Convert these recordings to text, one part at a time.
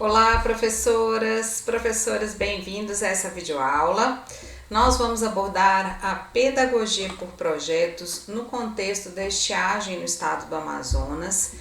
Olá, professoras, bem-vindos a essa videoaula. Nós vamos abordar a pedagogia por projetos no contexto da estiagem no estado do Amazonas.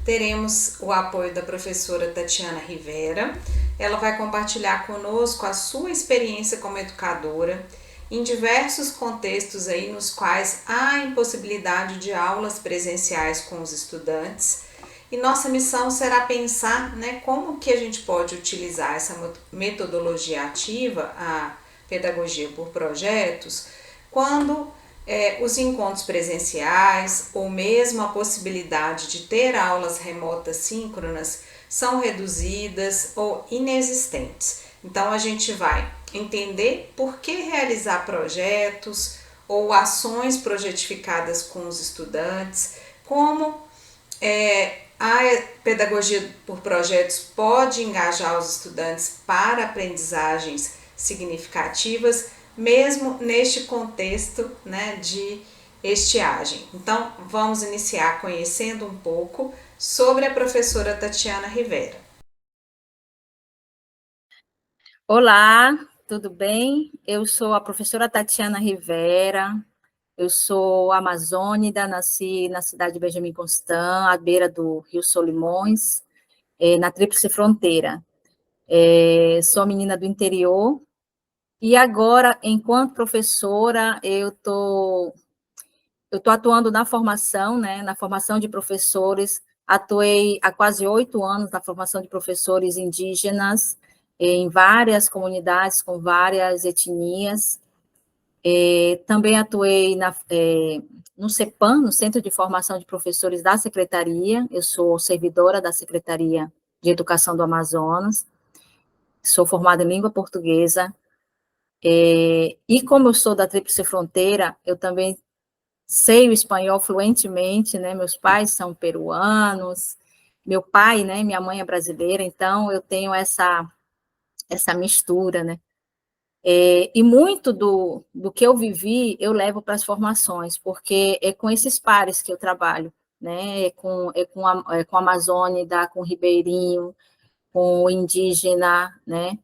Teremos o apoio da professora Tatiana Rivera. Ela vai compartilhar conosco a sua experiência como educadora em diversos contextos aí nos quais há impossibilidade de aulas presenciais com os estudantes. E nossa missão será pensar, como que a gente pode utilizar essa metodologia ativa, a pedagogia por projetos, quando os encontros presenciais ou mesmo a possibilidade de ter aulas remotas síncronas são reduzidas ou inexistentes. Então a gente vai entender por que realizar projetos ou ações projetificadas com os estudantes, como a pedagogia por projetos pode engajar os estudantes para aprendizagens significativas, mesmo neste contexto, de estiagem. Então, vamos iniciar conhecendo um pouco sobre a professora Tatiana Rivera. Olá, tudo bem? Eu sou a professora Tatiana Rivera, eu sou amazônida, nasci na cidade de Benjamin Constant, à beira do Rio Solimões, na Tríplice Fronteira. Sou menina do interior e agora, enquanto professora, eu tô atuando na formação, né, na formação de professores. Atuei há quase 8 anos na formação de professores indígenas em várias comunidades com várias etnias. Também atuei no CEPAM, no Centro de Formação de Professores da Secretaria. Eu sou servidora da Secretaria de Educação do Amazonas. Sou formada em língua portuguesa. E como eu sou da Tríplice Fronteira, eu também sei o espanhol fluentemente, né? Meus pais são peruanos, meu pai, né? Minha mãe é brasileira, então eu tenho essa mistura, né? E muito do que eu vivi, eu levo para as formações, porque é com esses pares que eu trabalho, né? Com a Amazônida, com o ribeirinho, com o indígena, né?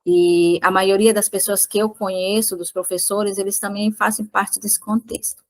E a maioria das pessoas que eu conheço, dos professores, eles também fazem parte desse contexto.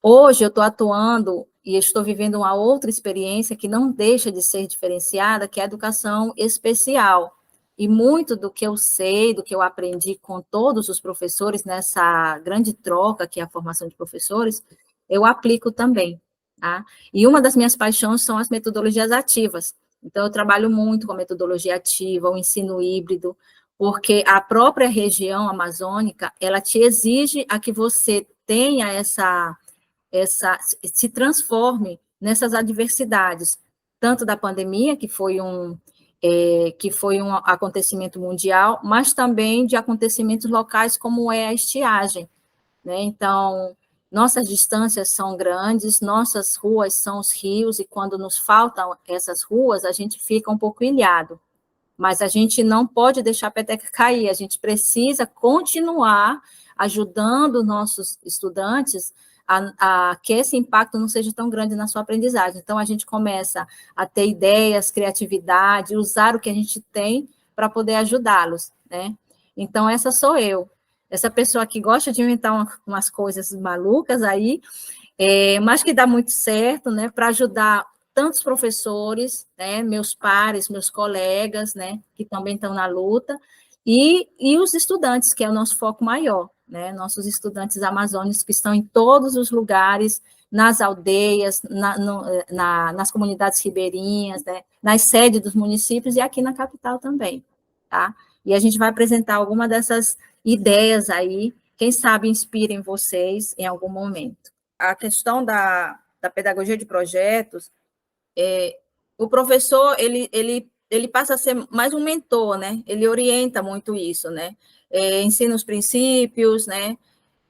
Hoje eu estou atuando e estou vivendo uma outra experiência que não deixa de ser diferenciada, que é a educação especial. E muito do que eu sei, do que eu aprendi com todos os professores nessa grande troca que é a formação de professores, eu aplico também. Tá? E uma das minhas paixões são as metodologias ativas. Então, eu trabalho muito com a metodologia ativa, o ensino híbrido, porque a própria região amazônica, ela te exige a que você tenha se transforme nessas adversidades, tanto da pandemia, que foi um acontecimento mundial, mas também de acontecimentos locais, como é a estiagem, né? Então, nossas distâncias são grandes, nossas ruas são os rios, e quando nos faltam essas ruas, a gente fica um pouco ilhado. Mas a gente não pode deixar a peteca cair, a gente precisa continuar ajudando nossos estudantes a que esse impacto não seja tão grande na sua aprendizagem. Então, a gente começa a ter ideias, criatividade, usar o que a gente tem para poder ajudá-los, né? Então, essa sou eu, essa pessoa que gosta de inventar umas coisas malucas aí, mas que dá muito certo, né, para ajudar tantos professores, né, meus pares, meus colegas, né, que também estão na luta, e os estudantes, que é o nosso foco maior, né, nossos estudantes amazônicos que estão em todos os lugares, nas aldeias, nas comunidades ribeirinhas, né, nas sedes dos municípios e aqui na capital também, tá? E a gente vai apresentar alguma dessas ideias aí, quem sabe inspirem vocês em algum momento. A questão da pedagogia de projetos, o professor, ele passa a ser mais um mentor, né? Ele orienta muito isso, né? Ensina os princípios, né?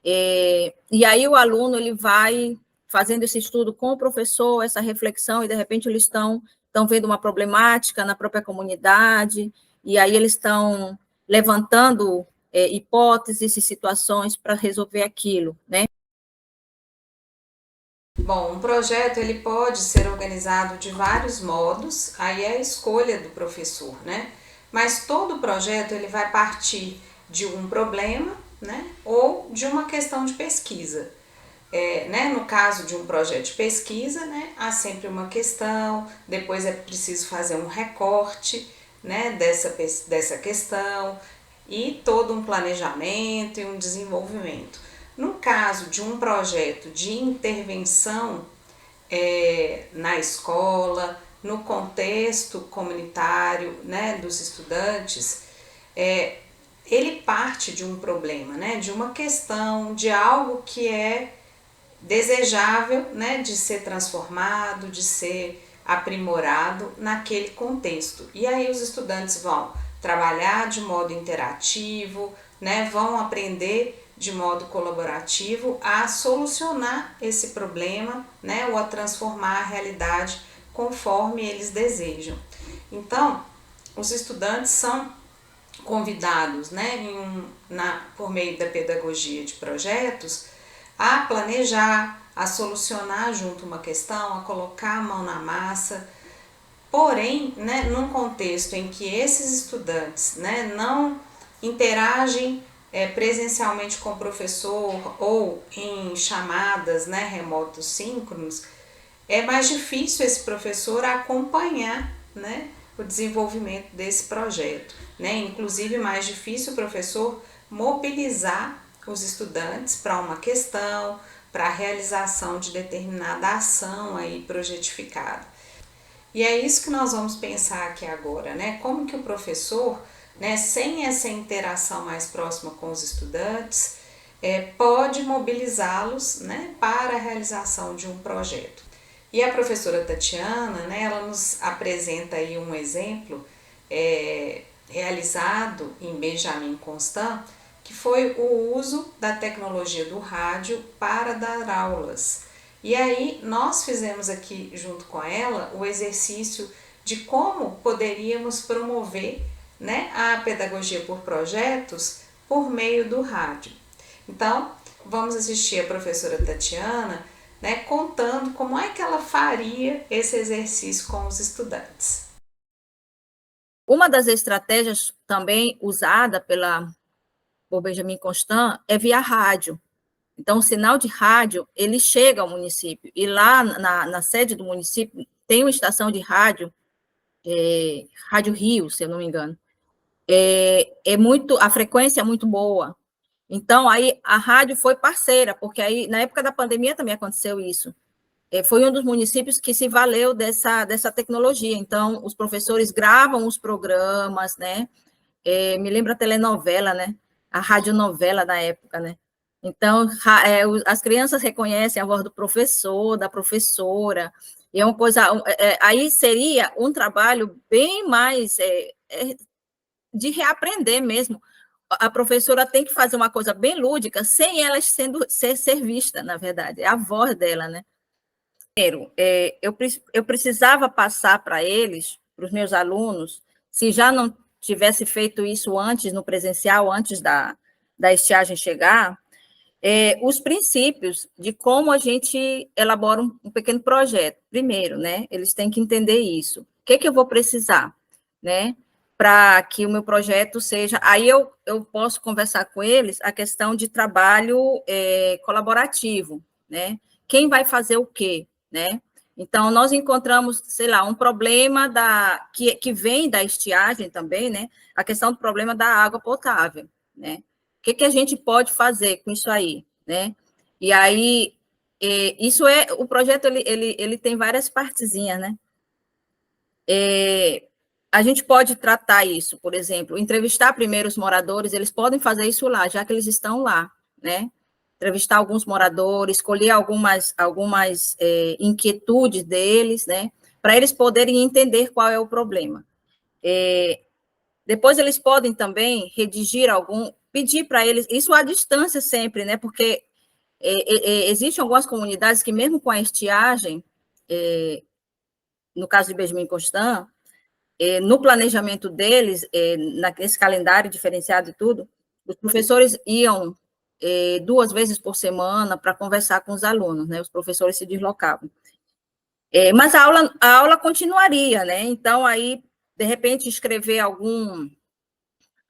E aí o aluno, ele vai fazendo esse estudo com o professor, essa reflexão, e de repente eles estão vendo uma problemática na própria comunidade, e aí eles estão levantando hipóteses e situações para resolver aquilo, né? Bom, um projeto ele pode ser organizado de vários modos, aí é a escolha do professor, né? Mas todo projeto ele vai partir de um problema, né? Ou de uma questão de pesquisa. Né? No caso de um projeto de pesquisa, né? Há sempre uma questão, depois é preciso fazer um recorte, né? dessa questão e todo um planejamento e um desenvolvimento. No caso de um projeto de intervenção na escola, no contexto comunitário, né, dos estudantes, ele parte de um problema, né, de uma questão, de algo que é desejável, né, de ser transformado, de ser aprimorado naquele contexto. E aí os estudantes vão trabalhar de modo interativo, né, vão aprender de modo colaborativo a solucionar esse problema, né, ou a transformar a realidade conforme eles desejam. Então, os estudantes são convidados, né, por meio da pedagogia de projetos, a planejar, a solucionar junto uma questão, a colocar a mão na massa. Porém, né, num contexto em que esses estudantes, né, não interagem presencialmente com o professor ou em chamadas, né, remotos síncronos, é mais difícil esse professor acompanhar, né, o desenvolvimento desse projeto, né? Inclusive mais difícil o professor mobilizar os estudantes para uma questão, para a realização de determinada ação aí projetificada. E é isso que nós vamos pensar aqui agora, né? Como que o professor, né, sem essa interação mais próxima com os estudantes, pode mobilizá-los, né, para a realização de um projeto. E a professora Tatiana, né, ela nos apresenta aí um exemplo realizado em Benjamin Constant, que foi o uso da tecnologia do rádio para dar aulas. E aí nós fizemos aqui junto com ela o exercício de como poderíamos promover, né, a pedagogia por projetos por meio do rádio. Então, vamos assistir a professora Tatiana, né, contando como é que ela faria esse exercício com os estudantes. Uma das estratégias também usada por Benjamin Constant é via rádio. Então, o sinal de rádio, ele chega ao município, e lá na sede do município tem uma estação de rádio, Rádio Rio, se eu não me engano. A frequência é muito boa. Então, aí a rádio foi parceira, porque aí, na época da pandemia também aconteceu isso. Foi um dos municípios que se valeu dessa tecnologia. Então, os professores gravam os programas, né? Me lembra a telenovela, né? A radionovela da época, né? Então, as crianças reconhecem a voz do professor, da professora, e é uma coisa. Aí seria um trabalho bem mais de reaprender mesmo. A professora tem que fazer uma coisa bem lúdica, sem ela ser vista, na verdade, é a voz dela, né? Primeiro, eu precisava passar para eles, para os meus alunos, se já não tivesse feito isso antes, no presencial, antes da estiagem chegar, os princípios de como a gente elabora um pequeno projeto. Primeiro, né, eles têm que entender isso. O que eu vou precisar, né, para que o meu projeto seja... Aí eu posso conversar com eles a questão de trabalho colaborativo, né? Quem vai fazer o quê, né? Então, nós encontramos, sei lá, um problema que vem da estiagem também, né? A questão do problema da água potável, né? O que a gente pode fazer com isso aí, né? E aí, o projeto, ele tem várias partezinhas, né? A gente pode tratar isso, por exemplo, entrevistar primeiro os moradores, eles podem fazer isso lá, já que eles estão lá, né? Entrevistar alguns moradores, escolher algumas inquietudes deles, né? Para eles poderem entender qual é o problema. Depois eles podem também redigir pedir para eles, isso à distância sempre, né? Porque existem algumas comunidades que, mesmo com a estiagem, no caso de Benjamin Constant, no planejamento deles, nesse calendário diferenciado e tudo, os professores iam 2 vezes por semana para conversar com os alunos, né? Os professores se deslocavam. Mas a aula continuaria, né? Então, aí, de repente, escrever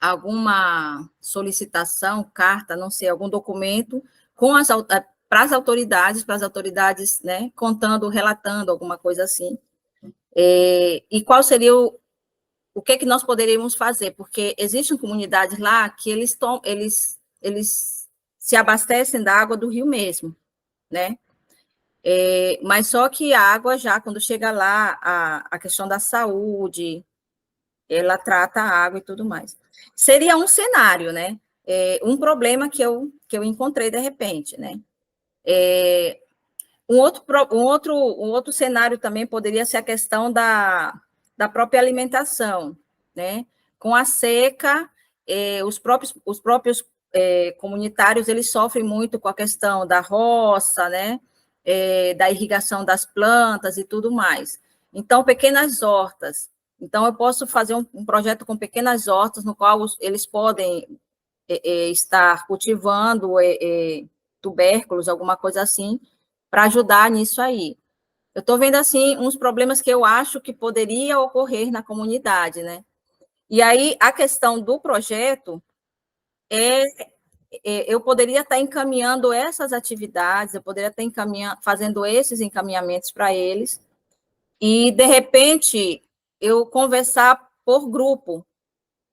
alguma solicitação, carta, não sei, algum documento para as autoridades, né, contando, relatando alguma coisa assim. E qual seria o que nós poderíamos fazer? Porque existem comunidades lá que eles se abastecem da água do rio mesmo, né? Mas só que a água já, quando chega lá, a questão da saúde, ela trata a água e tudo mais. Seria um cenário, né? Um problema que eu encontrei de repente, né? Um outro cenário também poderia ser a questão da própria alimentação, né? Com a seca, os próprios comunitários, eles sofrem muito com a questão da roça, né? Da irrigação das plantas e tudo mais. Então, pequenas hortas. Então, eu posso fazer um projeto com pequenas hortas, no qual eles podem estar cultivando tubérculos, alguma coisa assim, para ajudar nisso aí. Eu estou vendo, assim, uns problemas que eu acho que poderia ocorrer na comunidade, né? E aí, a questão do projeto eu poderia estar encaminhando essas atividades, eu poderia estar fazendo esses encaminhamentos para eles, e, de repente, eu conversar por grupo.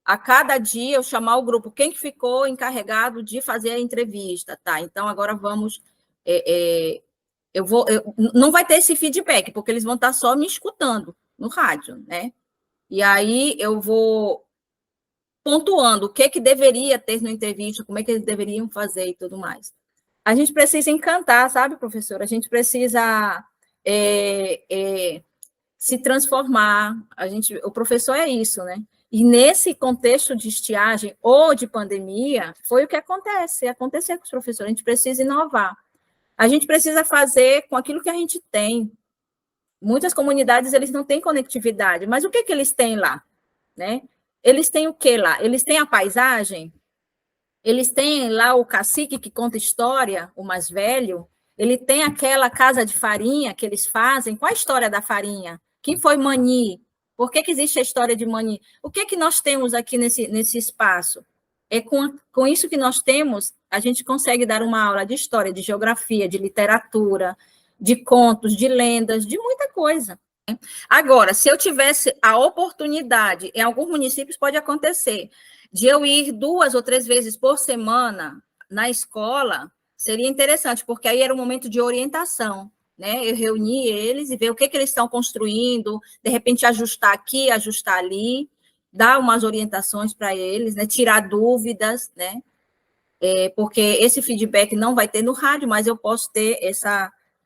A cada dia eu chamar o grupo, quem que ficou encarregado de fazer a entrevista, tá? Então, agora vamos... não vai ter esse feedback, porque eles vão estar só me escutando no rádio, né? E aí eu vou pontuando o que deveria ter na entrevista, como é que eles deveriam fazer e tudo mais. A gente precisa encantar, sabe, professora? A gente precisa se transformar. O professor é isso, né? E nesse contexto de estiagem ou de pandemia, foi o que aconteceu com os professores. A gente precisa inovar. A gente precisa fazer com aquilo que a gente tem. Muitas comunidades, eles não têm conectividade, mas o que eles têm lá? Né? Eles têm o que lá? Eles têm a paisagem, eles têm lá o cacique que conta história, o mais velho, ele tem aquela casa de farinha que eles fazem. Qual a história da farinha? Quem foi Mani? Por que existe a história de Mani? O que nós temos aqui nesse espaço? Com isso que nós temos, a gente consegue dar uma aula de história, de geografia, de literatura, de contos, de lendas, de muita coisa. Agora, se eu tivesse a oportunidade, em alguns municípios pode acontecer, de eu ir 2 ou 3 vezes por semana na escola, seria interessante, porque aí era um momento de orientação, né? Eu reunir eles e ver o que eles estão construindo, de repente ajustar aqui, ajustar ali, dar umas orientações para eles, né? Tirar dúvidas, né? Porque esse feedback não vai ter no rádio, mas eu posso ter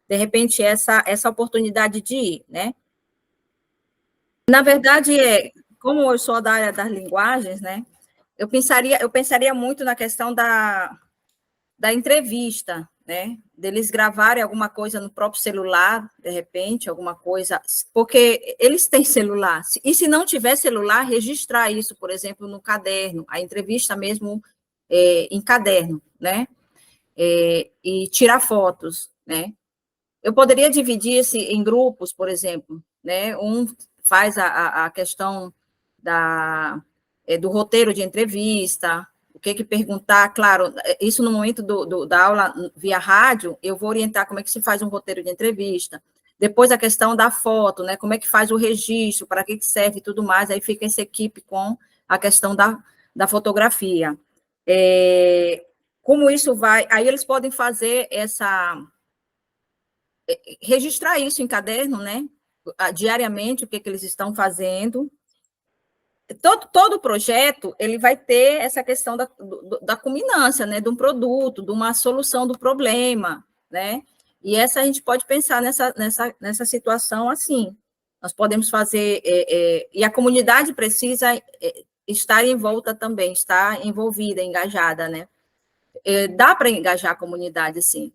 de repente, essa oportunidade de ir, né? Na verdade, como eu sou da área das linguagens, né? Eu pensaria muito na questão da entrevista, né? Deles gravarem alguma coisa no próprio celular, de repente, alguma coisa, porque eles têm celular. E se não tiver celular, registrar isso, por exemplo, no caderno, a entrevista mesmo em caderno, né? E tirar fotos, né? Eu poderia dividir em grupos, por exemplo, né? Um faz a questão do roteiro de entrevista, o que perguntar, claro, isso no momento da aula via rádio, eu vou orientar como é que se faz um roteiro de entrevista, depois a questão da foto, né, como é que faz o registro, para que serve e tudo mais, aí fica essa equipe com a questão da fotografia. Como isso vai, aí eles podem fazer registrar isso em caderno, né, diariamente, o que eles estão fazendo. Todo projeto, ele vai ter essa questão da culminância, né, de um produto, de uma solução do problema, né, e essa a gente pode pensar nessa situação assim, nós podemos fazer, e a comunidade precisa estar em volta também, estar envolvida, engajada, né, dá para engajar a comunidade, sim,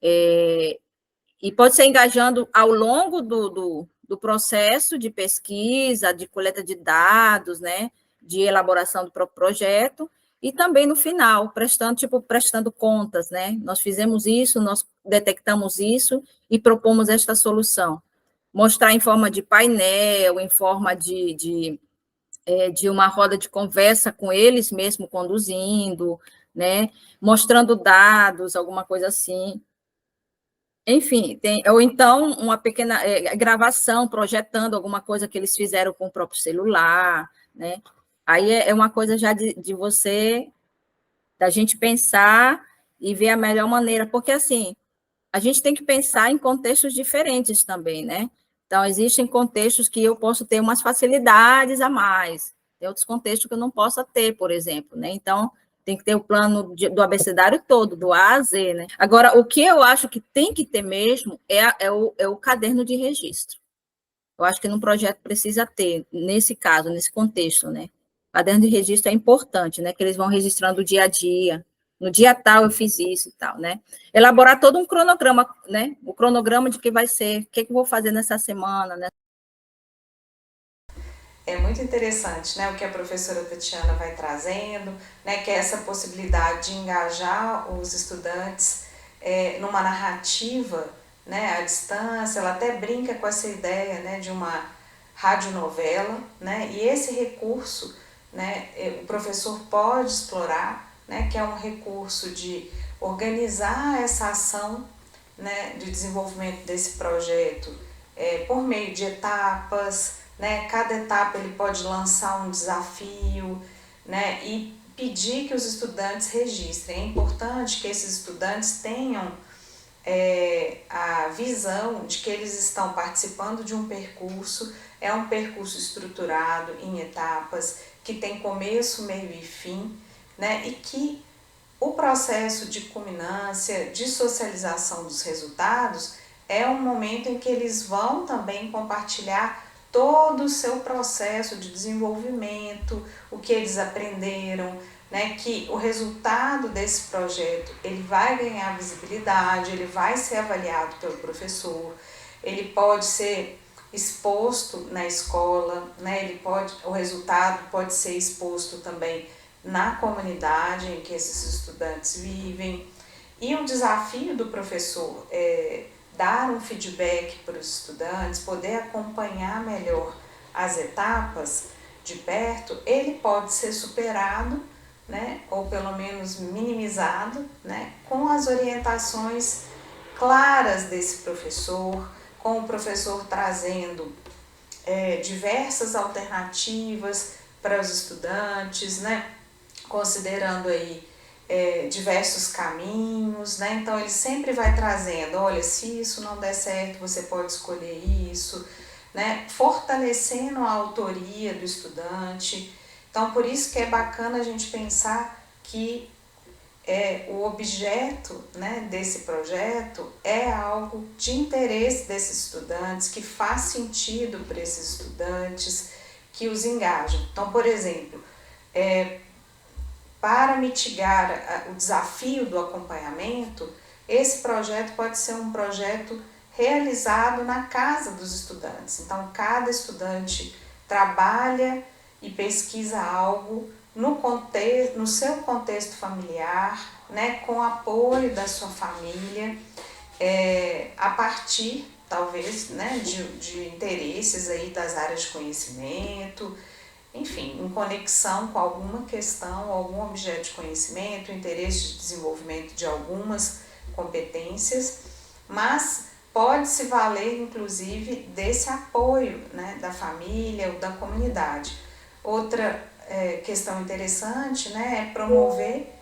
e pode ser engajando ao longo do processo de pesquisa, de coleta de dados, né, de elaboração do próprio projeto, e também no final, prestando contas, né? Nós fizemos isso, nós detectamos isso e propomos esta solução. Mostrar em forma de painel, em forma de uma roda de conversa com eles mesmo conduzindo, né? Mostrando dados, alguma coisa assim. Enfim, ou então uma pequena gravação, projetando alguma coisa que eles fizeram com o próprio celular, né? Aí é uma coisa já de você, da gente pensar e ver a melhor maneira, porque assim, a gente tem que pensar em contextos diferentes também, né? Então, existem contextos que eu posso ter umas facilidades a mais, tem outros contextos que eu não possa ter, por exemplo, né? Então, tem que ter o plano do abecedário todo, do A a Z, né? Agora, o que eu acho que tem que ter mesmo é o caderno de registro. Eu acho que num projeto precisa ter, nesse caso, nesse contexto, né? O caderno de registro é importante, né? Que eles vão registrando o dia a dia. No dia tal eu fiz isso e tal, né? Elaborar todo um cronograma, né? O cronograma de que vai ser, o que eu vou fazer nessa semana, né? É muito interessante, né, o que a professora Tatiana vai trazendo, né, que é essa possibilidade de engajar os estudantes numa narrativa, né, à distância. Ela até brinca com essa ideia, né, de uma radionovela, né, e esse recurso, né, o professor pode explorar, né, que é um recurso de organizar essa ação, né, de desenvolvimento desse projeto por meio de etapas, né? Cada etapa ele pode lançar um desafio, né? E pedir que os estudantes registrem. É importante que esses estudantes tenham a visão de que eles estão participando de um percurso, é um percurso estruturado em etapas, que tem começo, meio e fim, né? E que o processo de culminância, de socialização dos resultados, é um momento em que eles vão também compartilhar todo o seu processo de desenvolvimento, o que eles aprenderam, né, que o resultado desse projeto ele vai ganhar visibilidade, ele vai ser avaliado pelo professor, ele pode ser exposto na escola, né, o resultado pode ser exposto também na comunidade em que esses estudantes vivem. E o desafio do professor é dar um feedback para os estudantes, poder acompanhar melhor as etapas de perto, ele pode ser superado, né, ou pelo menos minimizado, né, com as orientações claras desse professor, com o professor trazendo diversas alternativas para os estudantes, né, considerando aí diversos caminhos, né? Então ele sempre vai trazendo, olha, se isso não der certo, você pode escolher isso, né? Fortalecendo a autoria do estudante. Então por isso que é bacana a gente pensar que o objeto, né, desse projeto é algo de interesse desses estudantes, que faz sentido para esses estudantes, que os engajam. Então, por exemplo, para mitigar o desafio do acompanhamento, esse projeto pode ser um projeto realizado na casa dos estudantes. Então, cada estudante trabalha e pesquisa algo no seu contexto familiar, né, com apoio da sua família, a partir, talvez, né, de interesses aí das áreas de conhecimento, enfim, em conexão com alguma questão, algum objeto de conhecimento, interesse de desenvolvimento de algumas competências, mas pode-se valer, inclusive, desse apoio, né, da família ou da comunidade. Outra questão interessante, né, é promover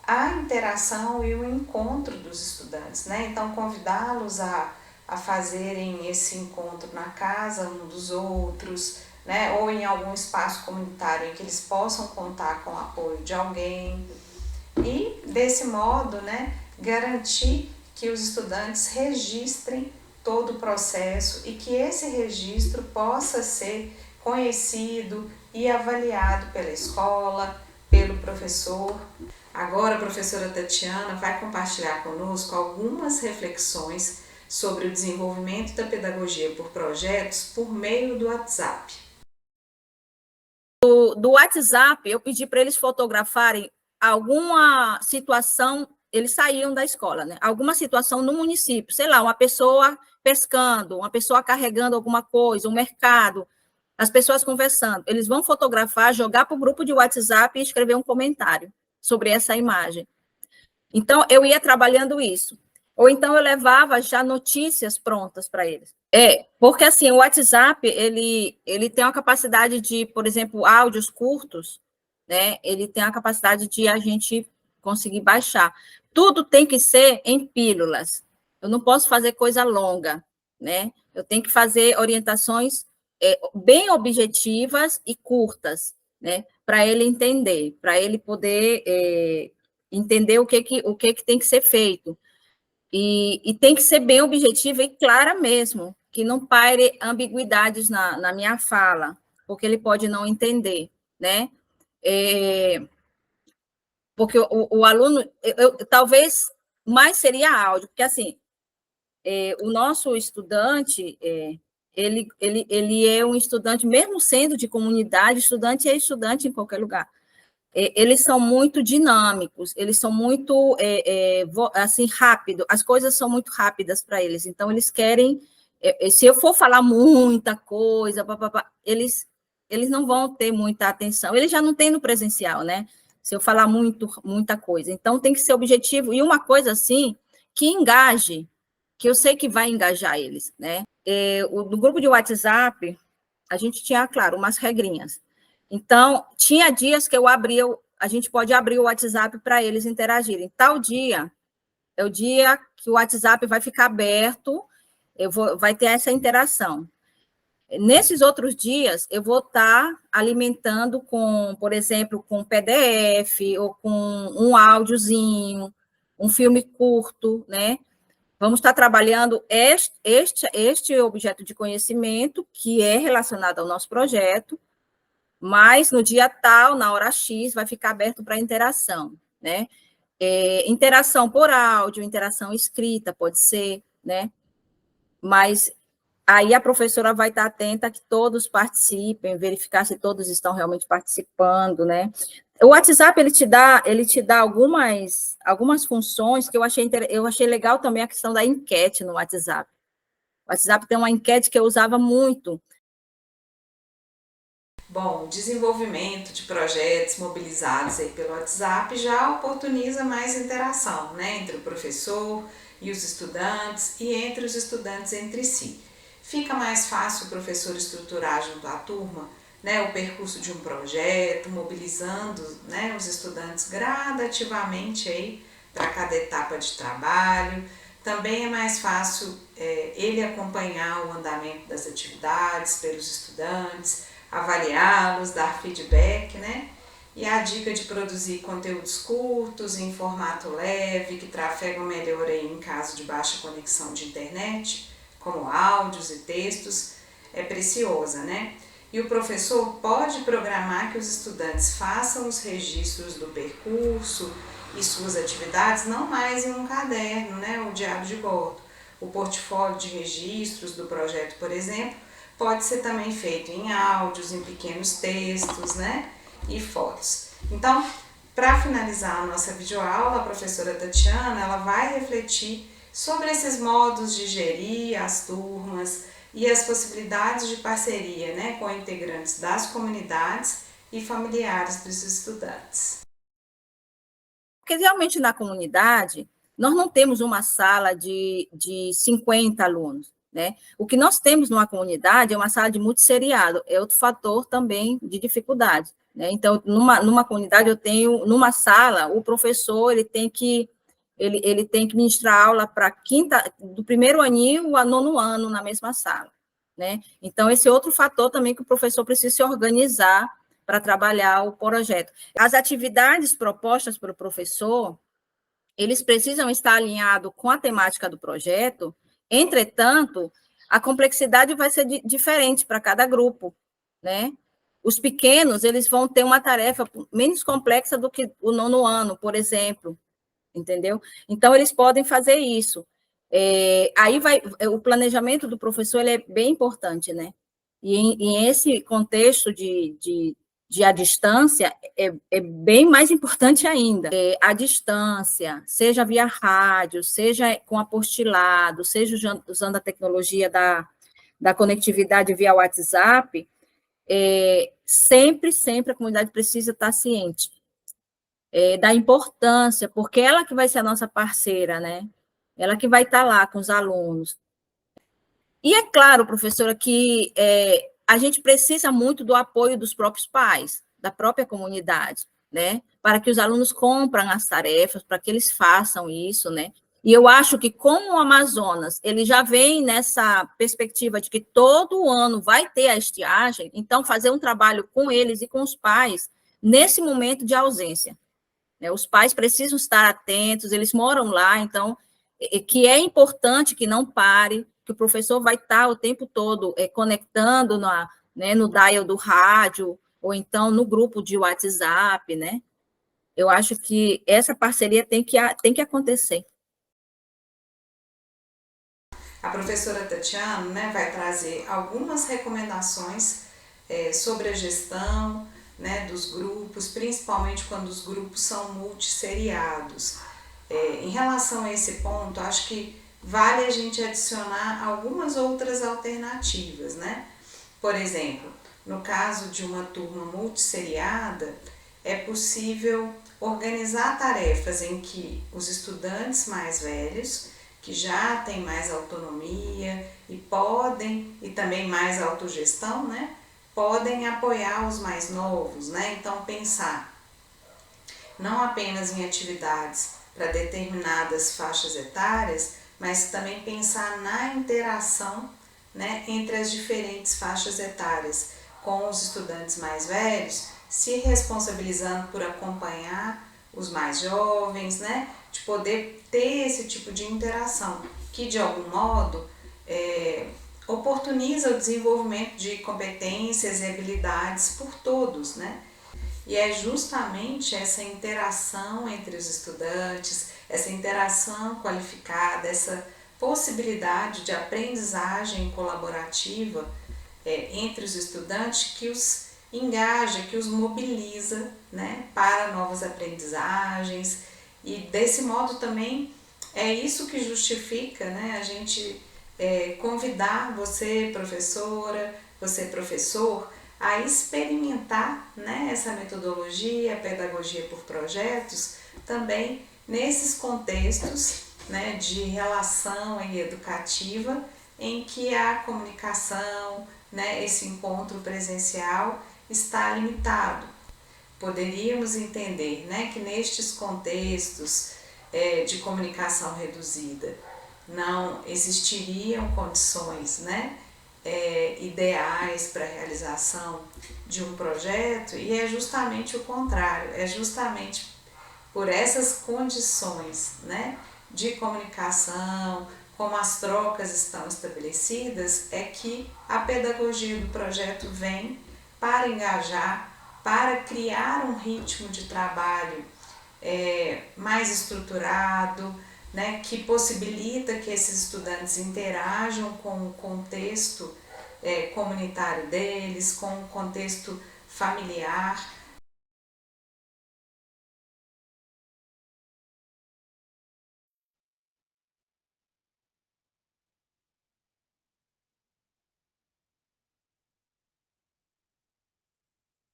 a interação e o encontro dos estudantes, né? Então, convidá-los a fazerem esse encontro na casa um dos outros, né, ou em algum espaço comunitário em que eles possam contar com o apoio de alguém e, desse modo, né, garantir que os estudantes registrem todo o processo e que esse registro possa ser conhecido e avaliado pela escola, pelo professor. Agora a professora Tatiana vai compartilhar conosco algumas reflexões sobre o desenvolvimento da pedagogia por projetos por meio do WhatsApp. Do WhatsApp, eu pedi para eles fotografarem alguma situação, eles saíam da escola, né? Alguma situação no município, sei lá, uma pessoa pescando, uma pessoa carregando alguma coisa, um mercado, as pessoas conversando. Eles vão fotografar, jogar para o grupo de WhatsApp e escrever um comentário sobre essa imagem. Então, eu ia trabalhando isso. Ou então eu levava já notícias prontas para eles. Porque assim, o WhatsApp, ele tem uma capacidade de, por exemplo, áudios curtos, né? Ele tem a capacidade de a gente conseguir baixar. Tudo tem que ser em pílulas. Eu não posso fazer coisa longa, né? Eu tenho que fazer orientações bem objetivas e curtas, né? Para ele entender, para ele poder entender o que tem que ser feito. E tem que ser bem objetiva e clara mesmo, que não paire ambiguidades na minha fala, porque ele pode não entender, né? Porque o aluno, talvez mais seria áudio, porque assim, o nosso estudante, ele é um estudante, mesmo sendo de comunidade, estudante é estudante em qualquer lugar. Eles são muito dinâmicos, eles são muito, assim, rápido, as coisas são muito rápidas para eles, então eles querem, se eu for falar muita coisa, eles não vão ter muita atenção, eles já não têm no presencial, né? Se eu falar muita coisa, então tem que ser objetivo, e uma coisa assim, que engaje, que eu sei que vai engajar eles, né? No grupo de WhatsApp, a gente tinha, claro, umas regrinhas. Então, tinha dias que a gente pode abrir o WhatsApp para eles interagirem. Tal dia é o dia que o WhatsApp vai ficar aberto, vai ter essa interação. Nesses outros dias, eu vou estar alimentando com, por exemplo, com PDF ou com um áudiozinho, um filme curto, né? Vamos estar trabalhando este objeto de conhecimento, que é relacionado ao nosso projeto, mas no dia tal, na hora X, vai ficar aberto para interação, né? Interação por áudio, interação escrita, pode ser, né? Mas aí a professora vai estar atenta a que todos participem, verificar se todos estão realmente participando, né? O WhatsApp, ele te dá algumas funções que eu achei legal também a questão da enquete no WhatsApp. O WhatsApp tem uma enquete que eu usava muito. Bom, o desenvolvimento de projetos mobilizados aí pelo WhatsApp já oportuniza mais interação, né, entre o professor e os estudantes e entre os estudantes entre si. Fica mais fácil o professor estruturar junto à turma, né, o percurso de um projeto, mobilizando, né, os estudantes gradativamente aí para cada etapa de trabalho. Também é mais fácil ele acompanhar o andamento das atividades pelos estudantes, avaliá-los, dar feedback, né? E a dica de produzir conteúdos curtos, em formato leve, que trafegam melhor aí em caso de baixa conexão de internet, como áudios e textos, é preciosa, né? E o professor pode programar que os estudantes façam os registros do percurso e suas atividades não mais em um caderno, né, o diário de bordo. O portfólio de registros do projeto, por exemplo, pode ser também feito em áudios, em pequenos textos, né, e fotos. Então, para finalizar a nossa videoaula, a professora Tatiana, ela vai refletir sobre esses modos de gerir as turmas e as possibilidades de parceria, né, com integrantes das comunidades e familiares dos estudantes. Porque realmente na comunidade, nós não temos uma sala de 50 alunos, né? O que nós temos numa comunidade é uma sala de multisseriado, é outro fator também de dificuldade, né? Então, numa comunidade, numa sala, o professor, ele tem que ministrar aula para do primeiro aninho ao nono ano na mesma sala, né? Então, esse é outro fator também que o professor precisa se organizar para trabalhar o projeto. As atividades propostas pelo professor, eles precisam estar alinhados com a temática do projeto, entretanto, a complexidade vai ser diferente para cada grupo, né? Os pequenos, eles vão ter uma tarefa menos complexa do que o nono ano, por exemplo, entendeu? Então, eles podem fazer isso. O planejamento do professor ele é bem importante, né? E em esse contexto de de à distância é bem mais importante ainda. A distância, seja via rádio, seja com apostilado, seja usando a tecnologia da conectividade via WhatsApp, sempre a comunidade precisa estar ciente da importância, porque ela que vai ser a nossa parceira, né? Ela que vai estar lá com os alunos. E é claro, professora, que a gente precisa muito do apoio dos próprios pais, da própria comunidade, né? Para que os alunos comprem as tarefas, para que eles façam isso, né? E eu acho que, como o Amazonas, ele já vem nessa perspectiva de que todo ano vai ter a estiagem, então fazer um trabalho com eles e com os pais nesse momento de ausência, né? Os pais precisam estar atentos, eles moram lá, então, que é importante que não pare, que o professor vai estar o tempo todo conectando no dial do rádio, ou então no grupo de WhatsApp, né? Eu acho que essa parceria tem que acontecer. A professora Tatiana, né, vai trazer algumas recomendações sobre a gestão, né, dos grupos, principalmente quando os grupos são multisseriados. Em relação a esse ponto, acho que vale a gente adicionar algumas outras alternativas, né? Por exemplo, no caso de uma turma multisseriada, é possível organizar tarefas em que os estudantes mais velhos, que já têm mais autonomia e também mais autogestão, né, podem apoiar os mais novos, né? Então pensar não apenas em atividades para determinadas faixas etárias, mas também pensar na interação, né, entre as diferentes faixas etárias, com os estudantes mais velhos, se responsabilizando por acompanhar os mais jovens, né, de poder ter esse tipo de interação, que de algum modo oportuniza o desenvolvimento de competências e habilidades por todos, né? E é justamente essa interação entre os estudantes, essa interação qualificada, essa possibilidade de aprendizagem colaborativa entre os estudantes que os engaja, que os mobiliza, né, para novas aprendizagens. E desse modo também é isso que justifica, né, a gente convidar você, professora, você, professor, a experimentar, né, essa metodologia, a pedagogia por projetos, também nesses contextos, né, de relação educativa em que a comunicação, né, esse encontro presencial está limitado. Poderíamos entender, né, que nestes contextos de comunicação reduzida não existiriam condições, né, ideais para a realização de um projeto, e é justamente o contrário, é justamente por essas condições, né, de comunicação, como as trocas estão estabelecidas, é que a pedagogia do projeto vem para engajar, para criar um ritmo de trabalho mais estruturado, né, que possibilita que esses estudantes interajam com o contexto comunitário deles, com o contexto familiar.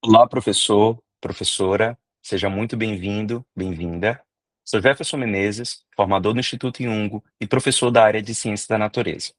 Olá, professor, professora, seja muito bem-vindo, bem-vinda. Sou Jefferson Menezes, formador do Instituto Iungo e professor da área de Ciências da Natureza.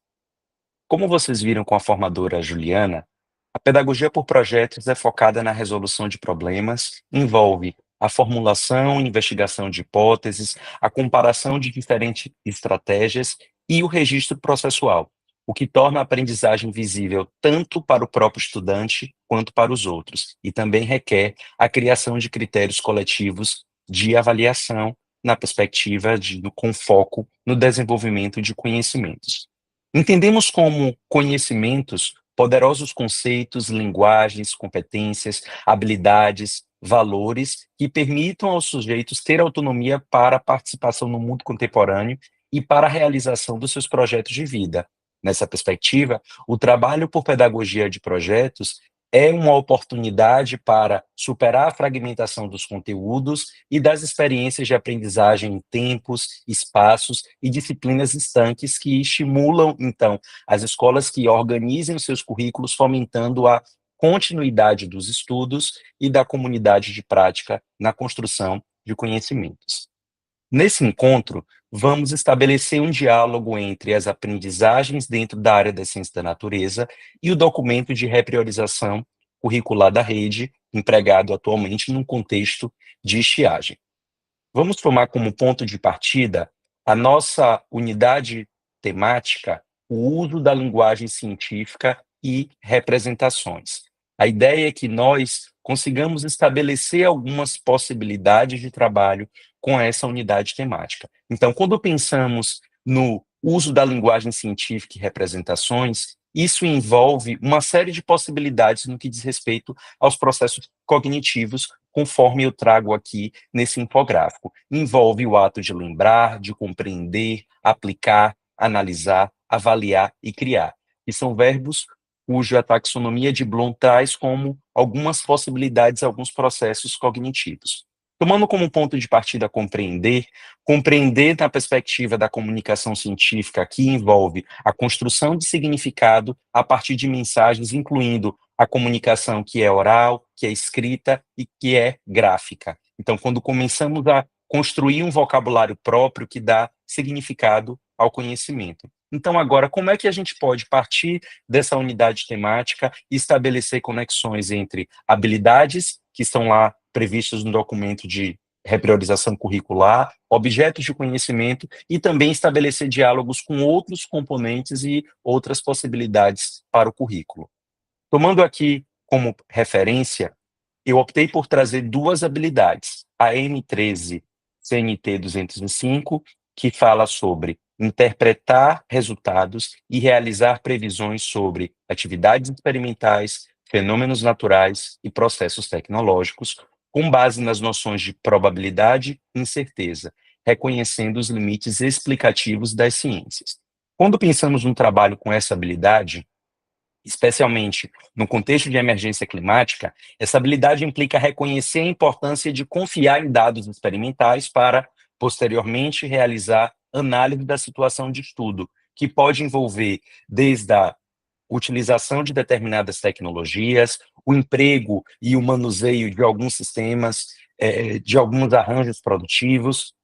Como vocês viram com a formadora Juliana, a pedagogia por projetos é focada na resolução de problemas, envolve a formulação e investigação de hipóteses, a comparação de diferentes estratégias e o registro processual, o que torna a aprendizagem visível tanto para o próprio estudante quanto para os outros, e também requer a criação de critérios coletivos de avaliação na perspectiva com foco no desenvolvimento de conhecimentos. Entendemos como conhecimentos poderosos conceitos, linguagens, competências, habilidades, valores que permitam aos sujeitos ter autonomia para a participação no mundo contemporâneo e para a realização dos seus projetos de vida. Nessa perspectiva, o trabalho por pedagogia de projetos é uma oportunidade para superar a fragmentação dos conteúdos e das experiências de aprendizagem em tempos, espaços e disciplinas estanques que estimulam, então, as escolas que organizem os seus currículos, fomentando a continuidade dos estudos e da comunidade de prática na construção de conhecimentos. Nesse encontro, vamos estabelecer um diálogo entre as aprendizagens dentro da área da ciência da natureza e o documento de repriorização curricular da rede, empregado atualmente num contexto de estiagem. Vamos tomar como ponto de partida a nossa unidade temática, o uso da linguagem científica e representações. A ideia é que nós consigamos estabelecer algumas possibilidades de trabalho com essa unidade temática. Então, quando pensamos no uso da linguagem científica e representações, isso envolve uma série de possibilidades no que diz respeito aos processos cognitivos, conforme eu trago aqui nesse infográfico. Envolve o ato de lembrar, de compreender, aplicar, analisar, avaliar e criar, que são verbos cuja taxonomia de Bloom traz como algumas possibilidades, alguns processos cognitivos. Tomando como ponto de partida compreender na perspectiva da comunicação científica, que envolve a construção de significado a partir de mensagens, incluindo a comunicação que é oral, que é escrita e que é gráfica. Então, quando começamos a construir um vocabulário próprio que dá significado ao conhecimento. Então, agora, como é que a gente pode partir dessa unidade temática e estabelecer conexões entre habilidades, que estão lá previstas no documento de repriorização curricular, objetos de conhecimento e também estabelecer diálogos com outros componentes e outras possibilidades para o currículo. Tomando aqui como referência, eu optei por trazer duas habilidades, a M13 CNT 205, que fala sobre interpretar resultados e realizar previsões sobre atividades experimentais, fenômenos naturais e processos tecnológicos, com base nas noções de probabilidade e incerteza, reconhecendo os limites explicativos das ciências. Quando pensamos num trabalho com essa habilidade, especialmente no contexto de emergência climática, essa habilidade implica reconhecer a importância de confiar em dados experimentais para, posteriormente, realizar análise da situação de estudo, que pode envolver desde a utilização de determinadas tecnologias, o emprego e o manuseio de alguns sistemas, de alguns arranjos produtivos.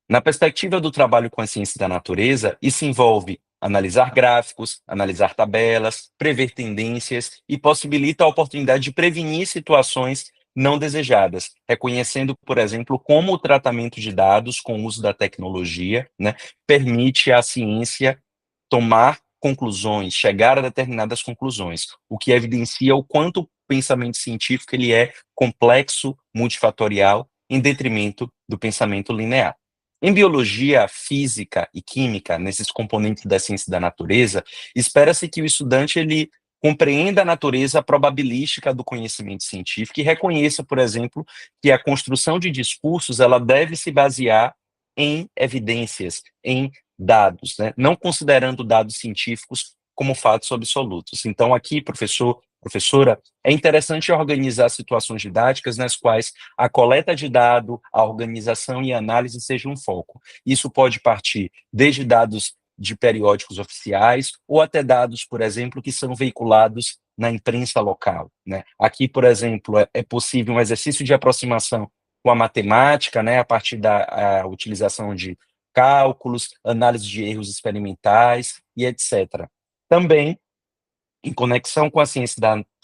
Na perspectiva do trabalho com a ciência da natureza, isso envolve analisar gráficos, analisar tabelas, prever tendências e possibilita a oportunidade de prevenir situações não desejadas, reconhecendo, por exemplo, como o tratamento de dados com o uso da tecnologia, né, permite à ciência tomar conclusões, chegar a determinadas conclusões, o que evidencia o quanto o pensamento científico ele é complexo, multifatorial, em detrimento do pensamento linear. Em biologia, física e química, nesses componentes da ciência da natureza, espera-se que o estudante ele compreenda a natureza probabilística do conhecimento científico e reconheça, por exemplo, que a construção de discursos ela deve se basear em evidências, em dados, né? Não considerando dados científicos como fatos absolutos. Então, aqui, professora, é interessante organizar situações didáticas nas quais a coleta de dado, a organização e a análise sejam um foco. Isso pode partir desde dados de periódicos oficiais ou até dados, por exemplo, que são veiculados na imprensa local, né? Aqui, por exemplo, é possível um exercício de aproximação com a matemática, né, a partir da utilização de cálculos, análise de erros experimentais e etc. Também, em conexão com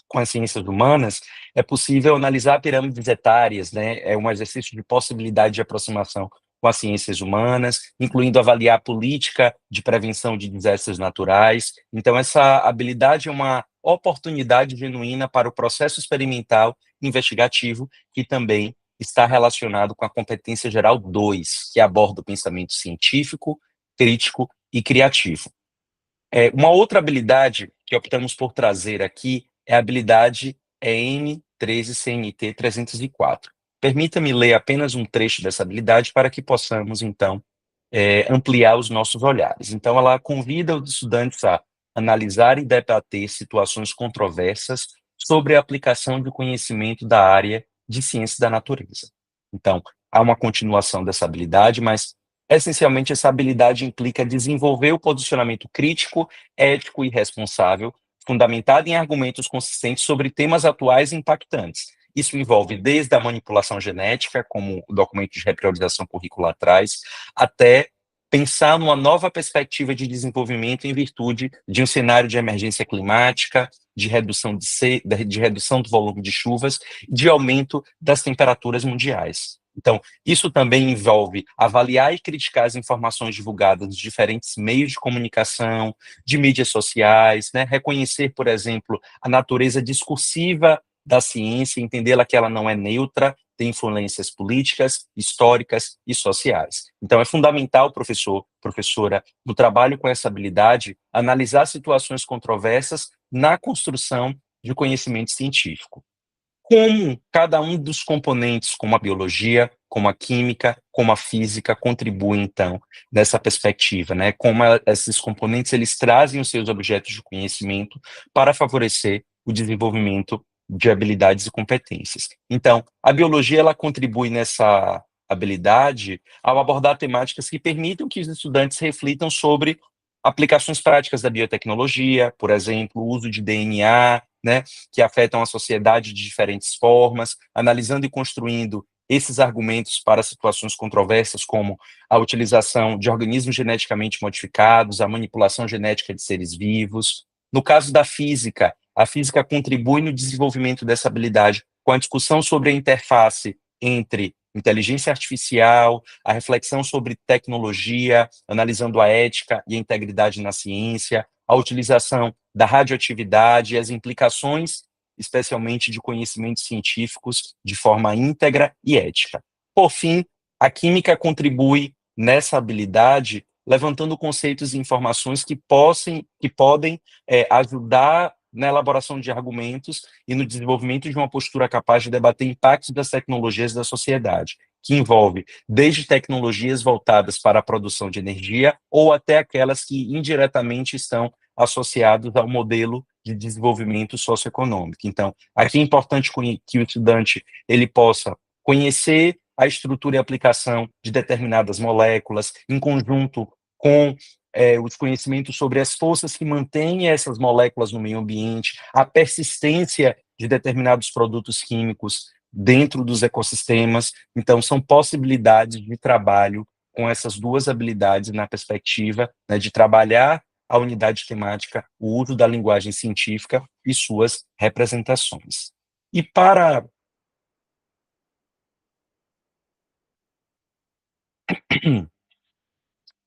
com as ciências humanas, é possível analisar pirâmides etárias, né? É um exercício de possibilidade de aproximação com as ciências humanas, incluindo avaliar a política de prevenção de desastres naturais. Então, essa habilidade é uma oportunidade genuína para o processo experimental investigativo, que também está relacionado com a competência geral 2, que aborda o pensamento científico, crítico e criativo. Uma outra habilidade que optamos por trazer aqui é a habilidade EM13CNT 304. Permita-me ler apenas um trecho dessa habilidade para que possamos, então, ampliar os nossos olhares. Então, ela convida os estudantes a analisar e debater situações controversas sobre a aplicação do conhecimento da área de ciência da natureza. Então, há uma continuação dessa habilidade, mas, essencialmente, essa habilidade implica desenvolver o posicionamento crítico, ético e responsável, fundamentado em argumentos consistentes sobre temas atuais e impactantes. Isso envolve desde a manipulação genética, como o documento de repriorização curricular traz, até pensar numa nova perspectiva de desenvolvimento em virtude de um cenário de emergência climática, de redução do volume de chuvas, de aumento das temperaturas mundiais. Então, isso também envolve avaliar e criticar as informações divulgadas nos diferentes meios de comunicação, de mídias sociais, né? Reconhecer, por exemplo, a natureza discursiva da ciência, entendê-la que ela não é neutra, tem influências políticas, históricas e sociais. Então, é fundamental, professor, professora, no trabalho com essa habilidade, analisar situações controversas na construção de conhecimento científico. Como cada um dos componentes, como a biologia, como a química, como a física, contribuem, então, nessa perspectiva, né? Como esses componentes, eles trazem os seus objetos de conhecimento para favorecer o desenvolvimento de habilidades e competências. Então, a biologia, ela contribui nessa habilidade ao abordar temáticas que permitam que os estudantes reflitam sobre aplicações práticas da biotecnologia, por exemplo, o uso de DNA, né, que afetam a sociedade de diferentes formas, analisando e construindo esses argumentos para situações controversas, como a utilização de organismos geneticamente modificados, a manipulação genética de seres vivos. No caso da física, a física contribui no desenvolvimento dessa habilidade com a discussão sobre a interface entre inteligência artificial, a reflexão sobre tecnologia, analisando a ética e a integridade na ciência, a utilização da radioatividade e as implicações, especialmente de conhecimentos científicos, de forma íntegra e ética. Por fim, a química contribui nessa habilidade, levantando conceitos e informações que podem ajudar na elaboração de argumentos e no desenvolvimento de uma postura capaz de debater impactos das tecnologias da sociedade, que envolve desde tecnologias voltadas para a produção de energia ou até aquelas que indiretamente estão associados ao modelo de desenvolvimento socioeconômico. Então, aqui é importante que o estudante ele possa conhecer a estrutura e aplicação de determinadas moléculas, em conjunto com os conhecimentos sobre as forças que mantêm essas moléculas no meio ambiente, a persistência de determinados produtos químicos dentro dos ecossistemas. Então, são possibilidades de trabalho com essas duas habilidades na perspectiva, né, de trabalhar a unidade temática, o uso da linguagem científica e suas representações. E para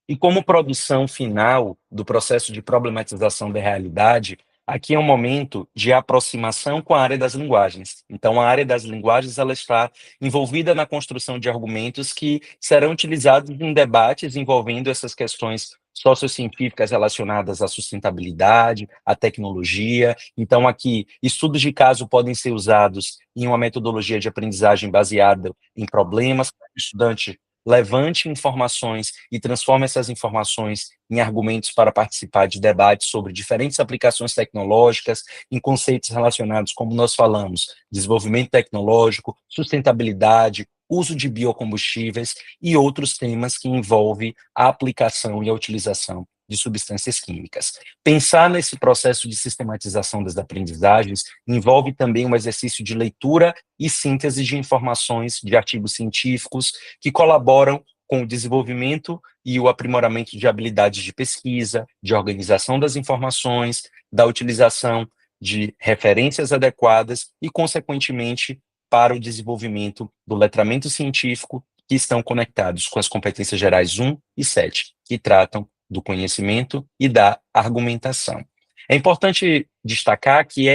E como produção final do processo de problematização da realidade, aqui é um momento de aproximação com a área das linguagens. Então, a área das linguagens ela está envolvida na construção de argumentos que serão utilizados em debates envolvendo essas questões sociocientíficas relacionadas à sustentabilidade, à tecnologia. Então, aqui, estudos de caso podem ser usados em uma metodologia de aprendizagem baseada em problemas, para que o estudante levante informações e transforme essas informações em argumentos para participar de debates sobre diferentes aplicações tecnológicas, em conceitos relacionados, como nós falamos, desenvolvimento tecnológico, sustentabilidade, uso de biocombustíveis e outros temas que envolvem a aplicação e a utilização de substâncias químicas. Pensar nesse processo de sistematização das aprendizagens envolve também um exercício de leitura e síntese de informações de artigos científicos que colaboram com o desenvolvimento e o aprimoramento de habilidades de pesquisa, de organização das informações, da utilização de referências adequadas e, consequentemente, para o desenvolvimento do letramento científico, que estão conectados com as competências gerais 1 e 7, que tratam do conhecimento e da argumentação. É importante destacar que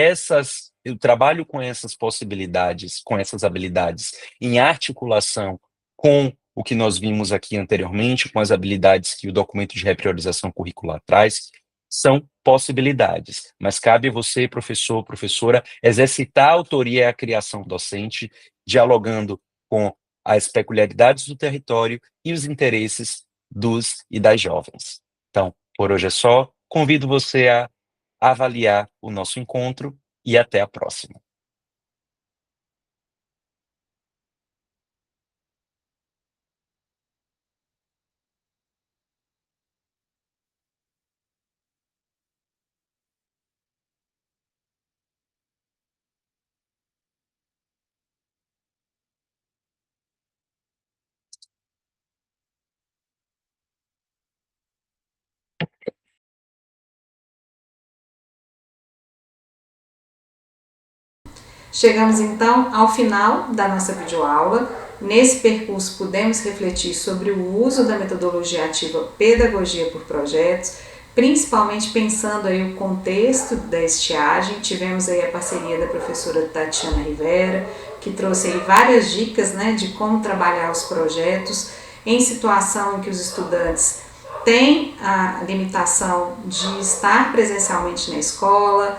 eu trabalho com essas possibilidades, com essas habilidades, em articulação com o que nós vimos aqui anteriormente, com as habilidades que o documento de repriorização curricular traz, são possibilidades, mas cabe a você, professor, professora, exercitar a autoria e a criação docente, dialogando com as peculiaridades do território e os interesses dos e das jovens. Então, por hoje é só. Convido você a avaliar o nosso encontro e até a próxima. Chegamos então ao final da nossa videoaula. Nesse percurso pudemos refletir sobre o uso da metodologia ativa Pedagogia por Projetos, principalmente pensando aí o contexto da estiagem. Tivemos aí a parceria da professora Tatiana Rivera, que trouxe aí várias dicas, né, de como trabalhar os projetos em situação em que os estudantes têm a limitação de estar presencialmente na escola.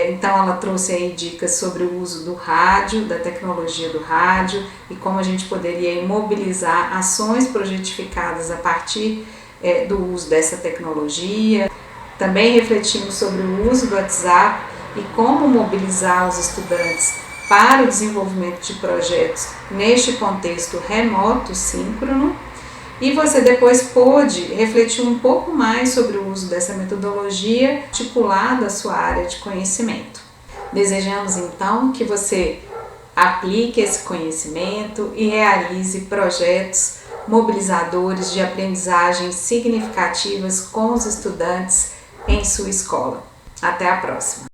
Então ela trouxe aí dicas sobre o uso do rádio, da tecnologia do rádio e como a gente poderia mobilizar ações projetificadas a partir do uso dessa tecnologia. Também refletimos sobre o uso do WhatsApp e como mobilizar os estudantes para o desenvolvimento de projetos neste contexto remoto síncrono. E você depois pôde refletir um pouco mais sobre o uso dessa metodologia articulada à sua área de conhecimento. Desejamos então que você aplique esse conhecimento e realize projetos mobilizadores de aprendizagem significativas com os estudantes em sua escola. Até a próxima!